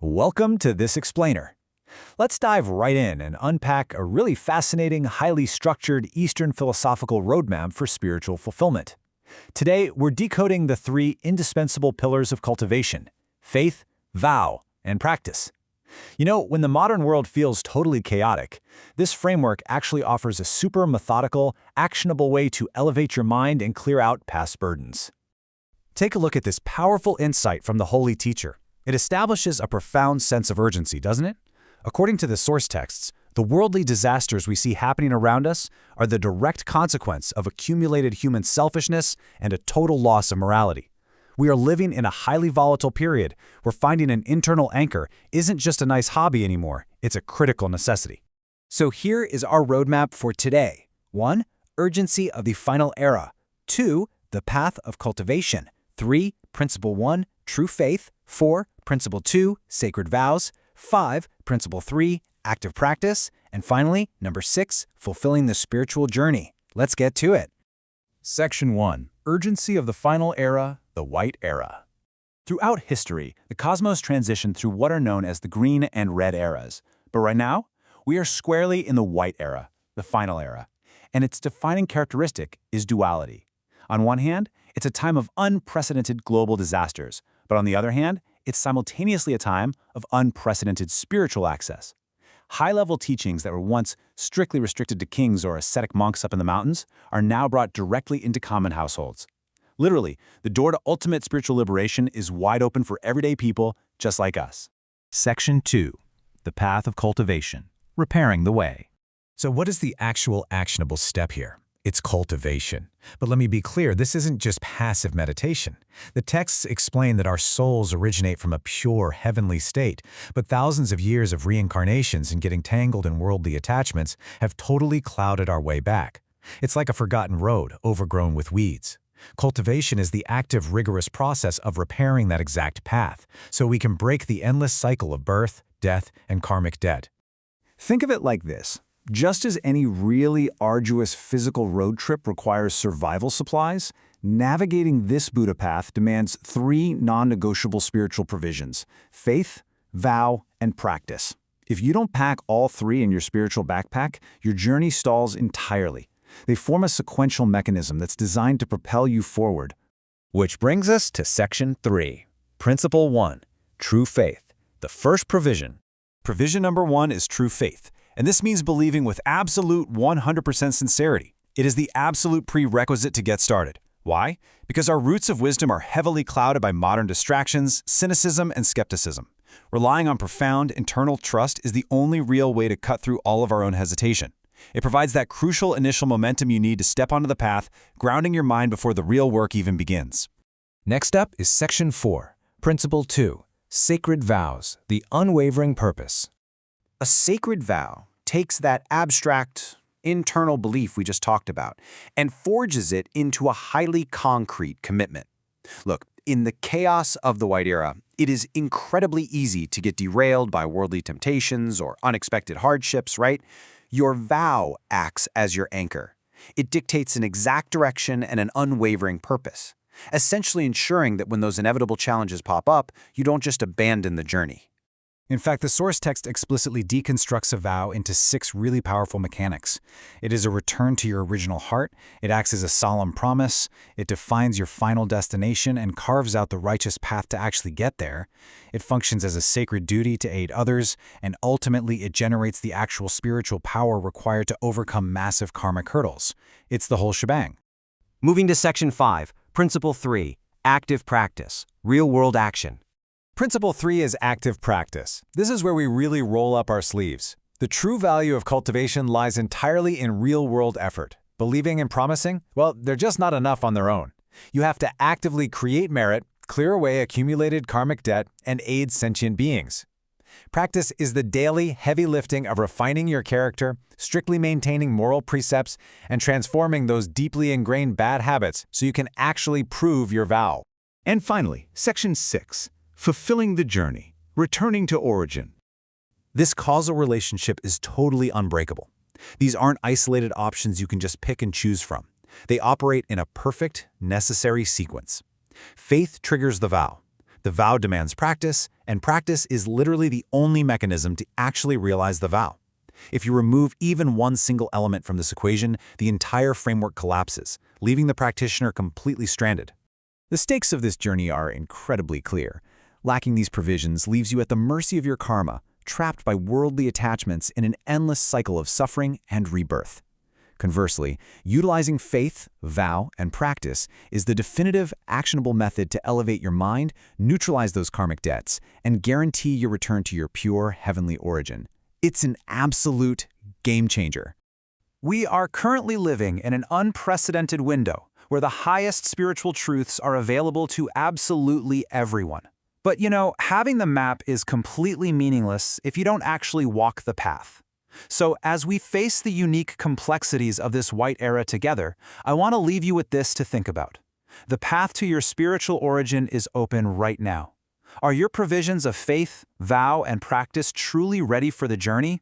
Welcome to This Explainer. Let's dive right in and unpack a really fascinating, highly structured Eastern philosophical roadmap for spiritual fulfillment. Today, we're decoding the three indispensable pillars of cultivation: faith, vow, and practice. You know, when the modern world feels totally chaotic, this framework actually offers a super methodical, actionable way to elevate your mind and clear out past burdens. Take a look at this powerful insight from the Holy Teacher. It establishes a profound sense of urgency, doesn't it? According to the source texts, the worldly disasters we see happening around us are the direct consequence of accumulated human selfishness and a total loss of morality. We are living in a highly volatile period where finding an internal anchor isn't just a nice hobby anymore, it's a critical necessity. So here is our roadmap for today. 1. Urgency of the final era. 2. The path of cultivation. 3. Principle 1. True faith. 4. Principle 2. Sacred vows. 5. Principle 3. Active practice. And finally, number 6. Fulfilling the spiritual journey. Let's get to it. Section 1. Urgency of the final era, the White Era. Throughout history, the cosmos transitioned through what are known as the Green and Red eras. But right now, we are squarely in the White Era, the final era. And its defining characteristic is duality. On one hand, it's a time of unprecedented global disasters, but on the other hand, it's simultaneously a time of unprecedented spiritual access. High-level teachings that were once strictly restricted to kings or ascetic monks up in the mountains are now brought directly into common households. Literally, the door to ultimate spiritual liberation is wide open for everyday people just like us. Section 2. The path of cultivation. Repairing the way. So what is the actual actionable step here? It's cultivation. But let me be clear, this isn't just passive meditation. The texts explain that our souls originate from a pure heavenly state, but thousands of years of reincarnations and getting tangled in worldly attachments have totally clouded our way back. It's like a forgotten road, overgrown with weeds. Cultivation is the active, rigorous process of repairing that exact path, so we can break the endless cycle of birth, death, and karmic debt. Think of it like this. Just as any really arduous physical road trip requires survival supplies, navigating this Buddha path demands three non-negotiable spiritual provisions: faith, vow, and practice. If you don't pack all three in your spiritual backpack, your journey stalls entirely. They form a sequential mechanism that's designed to propel you forward. Which brings us to Section 3. Principle 1. True faith. The first provision. Provision number 1 is true faith. And this means believing with absolute 100% sincerity. It is the absolute prerequisite to get started. Why? Because our roots of wisdom are heavily clouded by modern distractions, cynicism, and skepticism. Relying on profound internal trust is the only real way to cut through all of our own hesitation. It provides that crucial initial momentum you need to step onto the path, grounding your mind before the real work even begins. Next up is Section 4. Principle 2. Sacred vows, the unwavering purpose. A sacred vow takes that abstract, internal belief we just talked about and forges it into a highly concrete commitment. Look, in the chaos of the White Era, it is incredibly easy to get derailed by worldly temptations or unexpected hardships, right? Your vow acts as your anchor. It dictates an exact direction and an unwavering purpose, essentially ensuring that when those inevitable challenges pop up, you don't just abandon the journey. In fact, the source text explicitly deconstructs a vow into 6 really powerful mechanics. It is a return to your original heart, it acts as a solemn promise, it defines your final destination and carves out the righteous path to actually get there, it functions as a sacred duty to aid others, and ultimately it generates the actual spiritual power required to overcome massive karmic hurdles. It's the whole shebang. Moving to Section 5, Principle 3, Active Practice, Real-World Action. Principle 3 is active practice. This is where we really roll up our sleeves. The true value of cultivation lies entirely in real-world effort. Believing and promising, well, they're just not enough on their own. You have to actively create merit, clear away accumulated karmic debt, and aid sentient beings. Practice is the daily heavy lifting of refining your character, strictly maintaining moral precepts, and transforming those deeply ingrained bad habits so you can actually prove your vow. And finally, Section 6. Fulfilling the journey, returning to origin. This causal relationship is totally unbreakable. These aren't isolated options you can just pick and choose from. They operate in a perfect, necessary sequence. Faith triggers the vow. The vow demands practice, and practice is literally the only mechanism to actually realize the vow. If you remove even one single element from this equation, the entire framework collapses, leaving the practitioner completely stranded. The stakes of this journey are incredibly clear. Lacking these provisions leaves you at the mercy of your karma, trapped by worldly attachments in an endless cycle of suffering and rebirth. Conversely, utilizing faith, vow, and practice is the definitive, actionable method to elevate your mind, neutralize those karmic debts, and guarantee your return to your pure, heavenly origin. It's an absolute game changer. We are currently living in an unprecedented window where the highest spiritual truths are available to absolutely everyone. But having the map is completely meaningless if you don't actually walk the path. So as we face the unique complexities of this white era together, I want to leave you with this to think about. The path to your spiritual origin is open right now. Are your provisions of faith, vow, and practice truly ready for the journey?